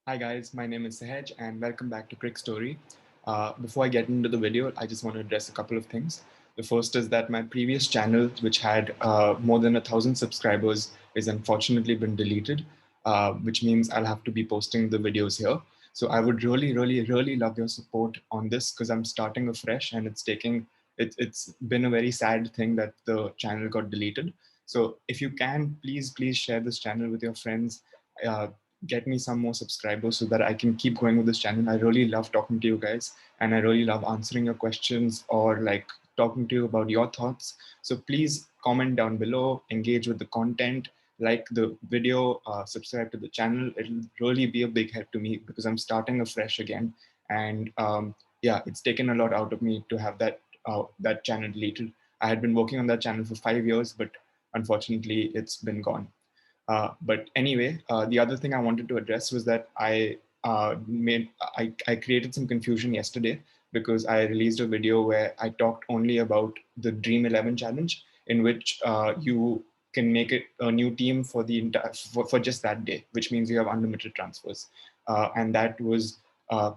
Hi guys, my name is Sehaj and welcome back to Cric Story. Before I get into the video, I just want to address a couple of things. The first is that my previous channel, which had more than 1,000 subscribers, is unfortunately been deleted, which means I'll have to be posting the videos here. So I would really love your support on this because I'm starting afresh and it's been a very sad thing that the channel got deleted. So if you can, please share this channel with your friends. Uh, get me some more subscribers so that I can keep going with this channel. I really love talking to you guys and I really love answering your questions or like talking to you about your thoughts. So please comment down below, engage with the content, like the video, subscribe to the channel. It'll really be a big help to me because I'm starting afresh again. And yeah, it's taken a lot out of me to have that channel deleted. I had been working on that channel for 5 years, but unfortunately it's been gone. But anyway, the other thing I wanted to address was that I created some confusion yesterday because I released a video where I talked only about the Dream 11 challenge, in which you can make it a new team for the entire for just that day, which means you have unlimited transfers, and that was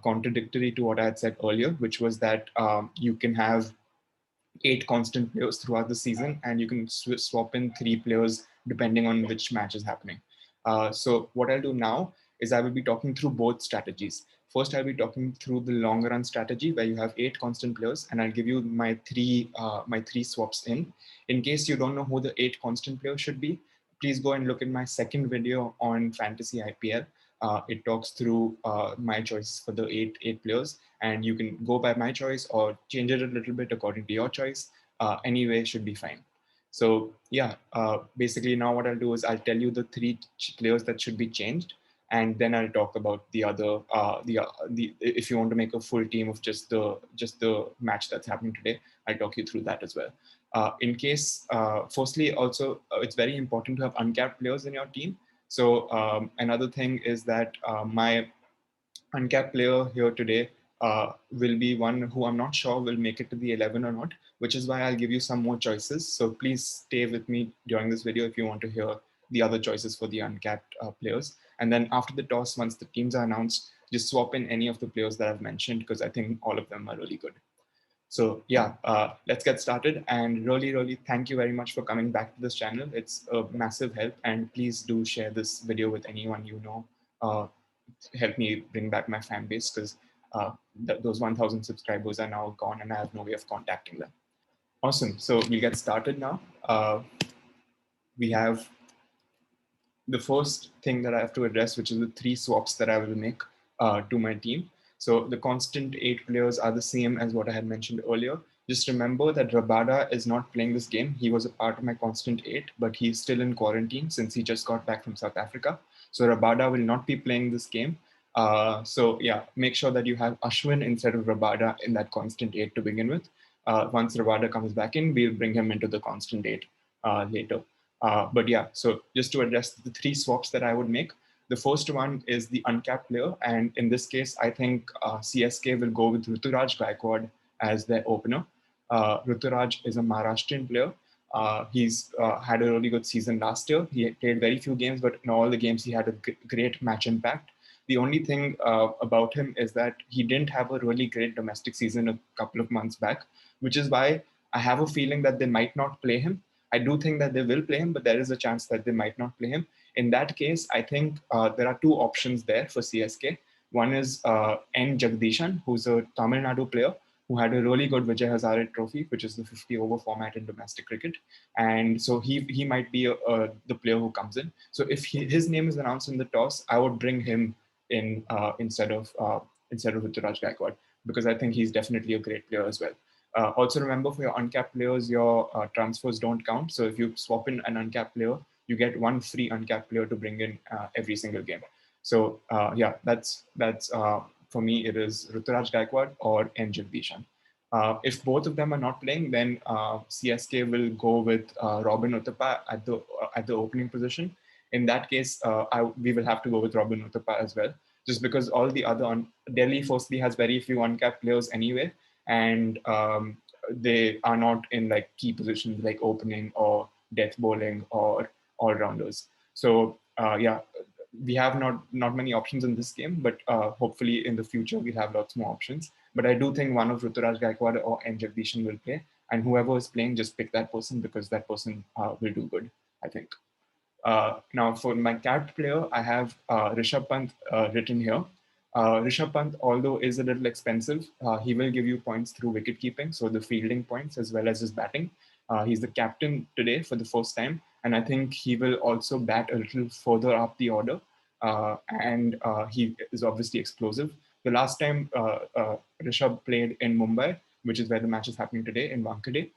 contradictory to what I had said earlier, which was that you can have 8 constant players throughout the season, and you can swap in 3 players depending on which match is happening. So what I'll do now is I will be talking through both strategies. First, I'll be talking through the long run strategy where you have 8 constant players, and I'll give you my three swaps in. In case you don't know who the 8 constant players should be, please go and look at my second video on Fantasy IPL. It talks through my choices for the eight players, and you can go by my choice or change it a little bit according to your choice. Anyway, should be fine. So yeah, basically now what I'll do is I'll tell you the three players that should be changed, and then I'll talk about the other the if you want to make a full team of just the match that's happening today, I'll talk you through that as well. In case, firstly, also it's very important to have uncapped players in your team. So another thing is that my uncapped player here today will be one who I'm not sure will make it to the 11 or not, which is why I'll give you some more choices. So please stay with me during this video if you want to hear the other choices for the uncapped players. And then after the toss, once the teams are announced, just swap in any of the players that I've mentioned because I think all of them are really good. So yeah, let's get started. And really thank you very much for coming back to this channel. It's a massive help. And please do share this video with anyone you know. Help me bring back my fan base because those 1,000 subscribers are now gone and I have no way of contacting them. Awesome. So we get started now. We have the first thing that I have to address, which is the three swaps that I will make to my team. So the constant 8 players are the same as what I had mentioned earlier. Just remember that Rabada is not playing this game. He was a part of my constant 8, but he's still in quarantine since he just got back from South Africa. So Rabada will not be playing this game. So yeah, make sure that you have Ashwin instead of Rabada in that constant 8 to begin with. Once Rabada comes back in, we'll bring him into the constant 8 later. But yeah, so just to address the three swaps that I would make, the first one is the uncapped player. And in this case, I think CSK will go with Ruturaj Gaikwad as their opener. Ruturaj is a Maharashtrian player. He's had a really good season last year. He played very few games, but in all the games, he had a great match impact. The only thing about him is that he didn't have a really great domestic season a couple of months back, which is why I have a feeling that they might not play him. I do think that they will play him, but there is a chance that they might not play him. In that case, I think there are two options there for CSK. One is N. Jagdishan, who's a Tamil Nadu player who had a really good Vijay Hazare Trophy, which is the 50 over format in domestic cricket. And so he might be the player who comes in. So if his name is announced in the toss, I would bring him in instead of Ruturaj Gaikwad because I think he's definitely a great player as well. Also remember for your uncapped players, your transfers don't count. So if you swap in an uncapped player, you get one free uncapped player to bring in every single game. So yeah, that's for me. It is Ruturaj Gaikwad or N. Jagdishan. If both of them are not playing, then CSK will go with Robin Uthappa at the opening position. In that case, we will have to go with Robin Uthappa as well, just because all the other Delhi firstly has very few uncapped players anyway, and they are not in like key positions like opening or death bowling or all rounders. So yeah, we have not many options in this game, but hopefully in the future we'll have lots more options. But I do think one of Ruturaj Gaikwad or N. Jagdishan will play, and whoever is playing, just pick that person because that person will do good, I think. Now, for my capped player, I have Rishabh Pant written here. Rishabh Pant, although is a little expensive, he will give you points through wicket keeping, so the fielding points as well as his batting. He's the captain today for the first time, and I think he will also bat a little further up the order. And he is obviously explosive. The last time Rishabh played in Mumbai, which is where the match is happening today in Wankhede,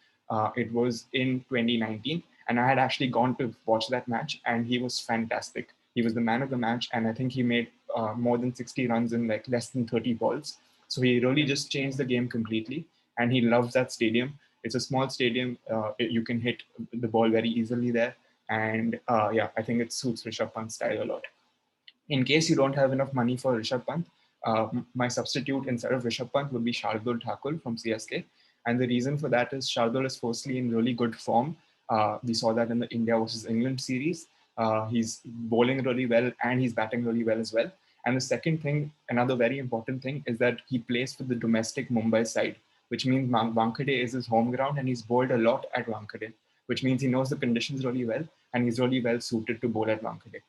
it was in 2019, and I had actually gone to watch that match, and he was fantastic. He was the man of the match, and I think he made more than 60 runs in like less than 30 balls. So he really just changed the game completely, and he loves that stadium. It's a small stadium. You can hit the ball very easily there, and yeah, I think it suits Rishabh Pant's style a lot. In case you don't have enough money for Rishabh Pant, my substitute instead of Rishabh Pant would be Shardul Thakur from CSK. And the reason for that is Shardul is firstly in really good form. We saw that in the India versus England series. He's bowling really well and he's batting really well as well. And the second thing, another very important thing, is that he plays for the domestic Mumbai side, which means Wankhede is his home ground and he's bowled a lot at Wankhede, which means he knows the conditions really well and he's really well suited to bowl at Wankhede.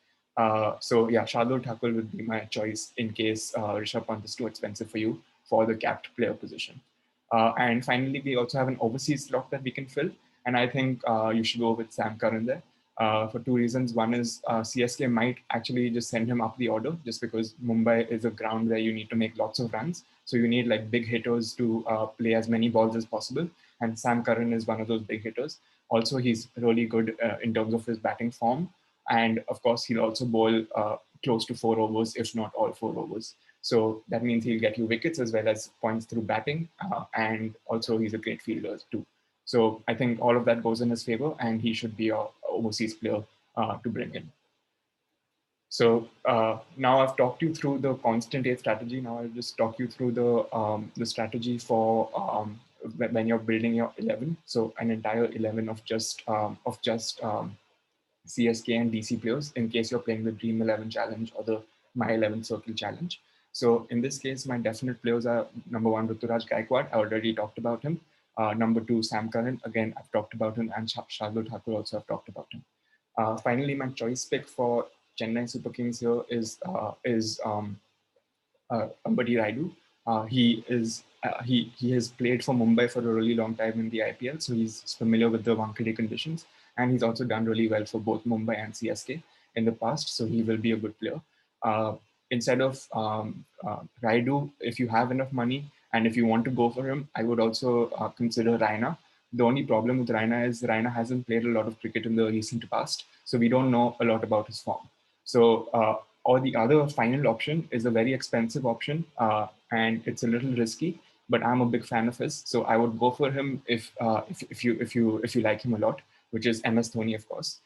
So yeah, Shardul Thakur would be my choice in case Rishabh Pant is too expensive for you for the capped player position. And finally, we also have an overseas slot that we can fill, and I think you should go with Sam Curran there. For two reasons. One is CSK might actually just send him up the order just because Mumbai is a ground where you need to make lots of runs. So you need like big hitters to play as many balls as possible. And Sam Curran is one of those big hitters. Also, he's really good in terms of his batting form. And of course, he'll also bowl close to 4 overs, if not all 4 overs. So that means he'll get you wickets as well as points through batting. And also, he's a great fielder too. So I think all of that goes in his favor, and he should be an overseas player to bring in. So now I've talked you through the constant eight strategy. Now I'll just talk you through the strategy for when you're building your 11. So an entire 11 of just CSK and DC players in case you're playing the Dream 11 Challenge or the My 11 Circle Challenge. So in this case, my definite players are number one, Ruturaj Gaikwad. I already talked about him. Number two, Sam Curran. Again, I've talked about him, and Shardul Thakur also I've talked about him. Finally, my choice pick for Chennai Super Kings here is Ambati Raidu. He has played for Mumbai for a really long time in the IPL, so he's familiar with the Wankhede conditions, and he's also done really well for both Mumbai and CSK in the past, so he will be a good player. Instead of Raidu, if you have enough money and if you want to go for him, I would also consider Raina. The only problem with Raina is Raina hasn't played a lot of cricket in the recent past, so we don't know a lot about his form. So or the other final option is a very expensive option, and it's a little risky. But I'm a big fan of his, so I would go for him if you like him a lot, which is MS Dhoni, of course.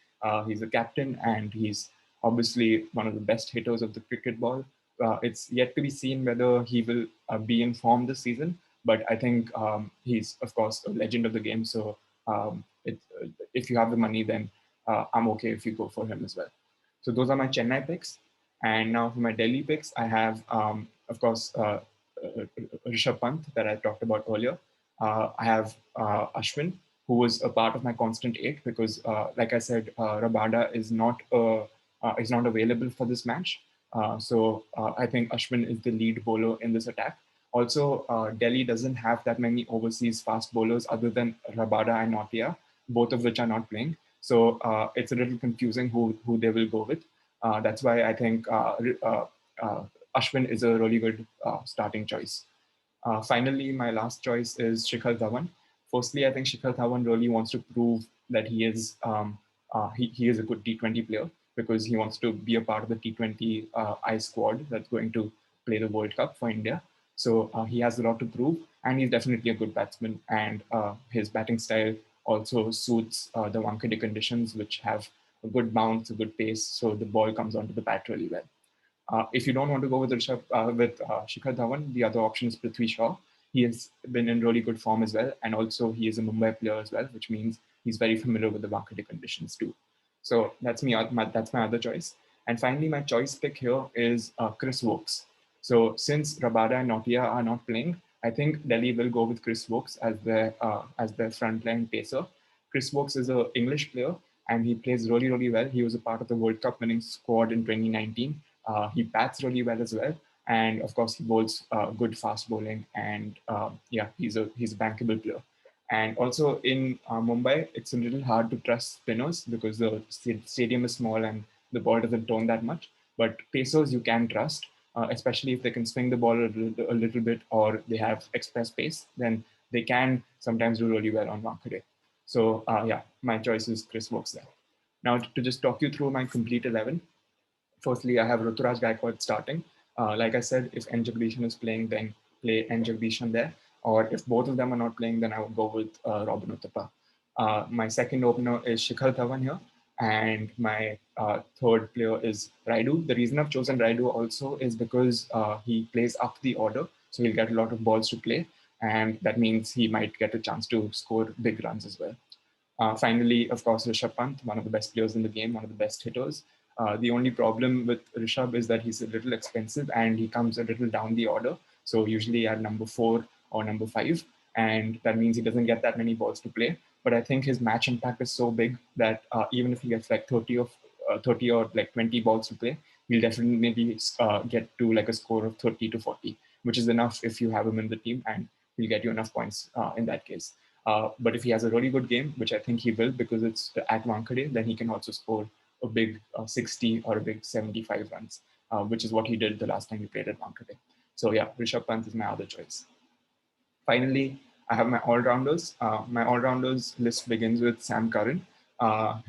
He's a captain, and he's obviously one of the best hitters of the cricket ball. It's yet to be seen whether he will be in form this season, but I think he's, of course, a legend of the game. So if you have the money, then I'm okay if you go for him as well. So those are my Chennai picks. And now for my Delhi picks, I have, of course, Rishabh Pant that I talked about earlier. I have Ashwin, who was a part of my constant eight because, like I said, Rabada is not available for this match. So I think Ashwin is the lead bowler in this attack. Also, Delhi doesn't have that many overseas fast bowlers other than Rabada and Notia, both of which are not playing. So it's a little confusing who they will go with. That's why I think Ashwin is a really good starting choice. Finally, my last choice is Shikhar Dhawan. Firstly, I think Shikhar Dhawan really wants to prove that he is a good T20 player because he wants to be a part of the T20 I squad that's going to play the World Cup for India. So he has a lot to prove, and he's definitely a good batsman. And his batting style also suits the Wankhede conditions, which have a good bounce, a good pace, so the ball comes onto the bat really well. If you don't want to go with Shikhar Dhawan, the other option is Prithvi Shaw. He has been in really good form as well, and also he is a Mumbai player as well, which means he's very familiar with the Wankhede conditions too. So that's me. That's my other choice. And finally, my choice pick here is Chris Wokes. So since Rabada and Notia are not playing, I think Delhi will go with Chris Wokes as their frontline pacer. Chris Wokes is an English player and he plays really, really well. He was a part of the World Cup winning squad in 2019. He bats really well as well, and of course he bowls good fast bowling. And yeah, he's a bankable player. And also in Mumbai, it's a little hard to trust spinners because the stadium is small and the ball doesn't turn that much. But pacers you can trust, especially if they can swing the ball a little bit or they have express pace, then they can sometimes do really well on Wankhede. So yeah, my choice is Chris Wokes there. Now to just talk you through my complete 11. Firstly, I have Ruturaj Gaikwad starting. Like I said, if N. Jagdishan is playing, then play N. Jagdishan there. Or if both of them are not playing, then I would go with Robin Uthappa. My second opener is Shikhar Dhawan here. And my third player is Raidu. The reason I've chosen Raidu also is because he plays up the order. So he'll get a lot of balls to play. And that means he might get a chance to score big runs as well. Finally, of course, Rishabh Pant, one of the best players in the game, one of the best hitters. The only problem with Rishabh is that he's a little expensive and he comes a little down the order. So usually at number 4 or number 5, and that means he doesn't get that many balls to play. But I think his match impact is so big that even if he gets like 30 or like 20 balls to play, he'll definitely maybe get to like a score of 30 to 40, which is enough if you have him in the team, and he'll get you enough points in that case. But if he has a really good game, which I think he will because it's at Wankhede, then he can also score a big 60 or a big 75 runs, which is what he did the last time he played at Wankhede. So yeah, Rishabh Pant is my other choice. Finally, I have my all-rounders. My all-rounders list begins with Sam Curran.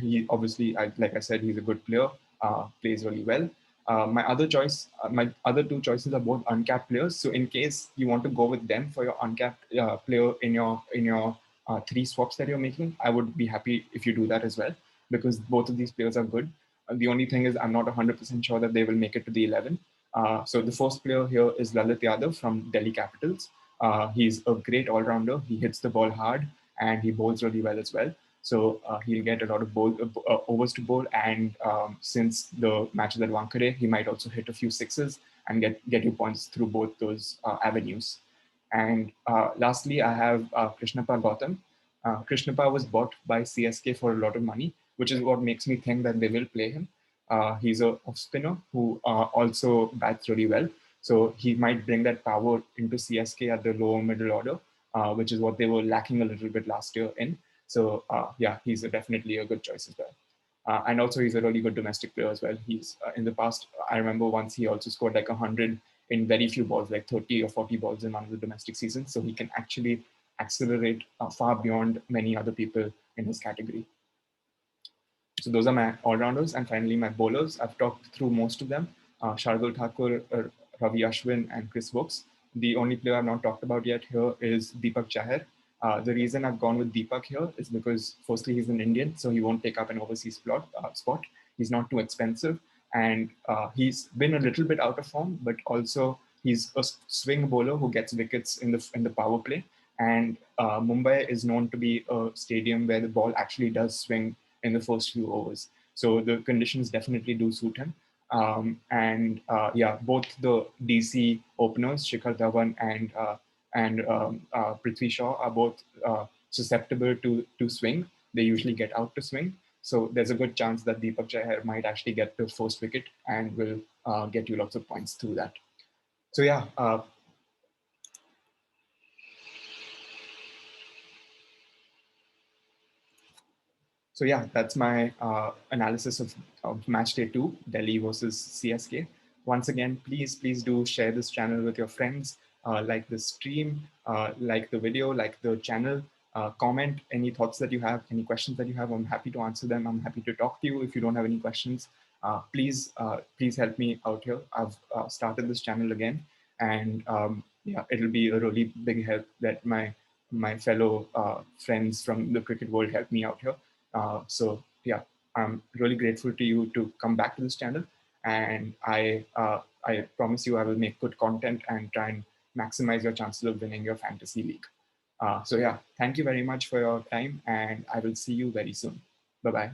He obviously, like I said, he's a good player, plays really well. My other two choices are both uncapped players. So in case you want to go with them for your uncapped player in your three swaps that you're making, I would be happy if you do that as well because both of these players are good. The only thing is I'm not 100% sure that they will make it to the 11. So the first player here is Lalit Yadav from Delhi Capitals. He's a great all-rounder. He hits the ball hard and he bowls really well as well. So he'll get a lot of overs to bowl. And since the matches at Wankhede, he might also hit a few sixes and get you points through both those avenues. And lastly, I have Krishnappa Gautam. Krishnappa was bought by CSK for a lot of money, which is what makes me think that they will play him. He's a off spinner who also bats really well. So he might bring that power into CSK at the lower middle order, which is what they were lacking a little bit last year in. So yeah, he's definitely a good choice as well. And also he's a really good domestic player as well. He's in the past, I remember once he also scored like 100 in very few balls, like 30 or 40 balls in one of the domestic seasons. So he can actually accelerate far beyond many other people in his category. So those are my all-rounders. And finally, my bowlers. I've talked through most of them. Shardul Thakur, Ravi Ashwin, and Chris Wokes. The only player I've not talked about yet here is Deepak Chahar. The reason I've gone with Deepak here is because, firstly, he's an Indian, so he won't take up an overseas spot. He's not too expensive. And he's been a little bit out of form, but also he's a swing bowler who gets wickets in the power play. And Mumbai is known to be a stadium where the ball actually does swing in the first few overs. So the conditions definitely do suit him. And yeah, both the DC openers, Shikhar Dhawan and Prithvi Shaw, are both susceptible to swing. They usually get out to swing. So there's a good chance that Deepak Chahar might actually get the first wicket and will get you lots of points through that. So yeah, so yeah, that's my analysis of match day 2, Delhi versus CSK. Once again, please do share this channel with your friends. Like the stream, like the video, like the channel. Comment any thoughts that you have, any questions that you have. I'm happy to answer them. I'm happy to talk to you if you don't have any questions. Please help me out here. I've started this channel again, and yeah, it'll be a really big help that my fellow friends from the cricket world help me out here. So yeah, I'm really grateful to you to come back to this channel, and I promise you I will make good content and try and maximize your chances of winning your fantasy league. So yeah, thank you very much for your time, and I will see you very soon. Bye bye.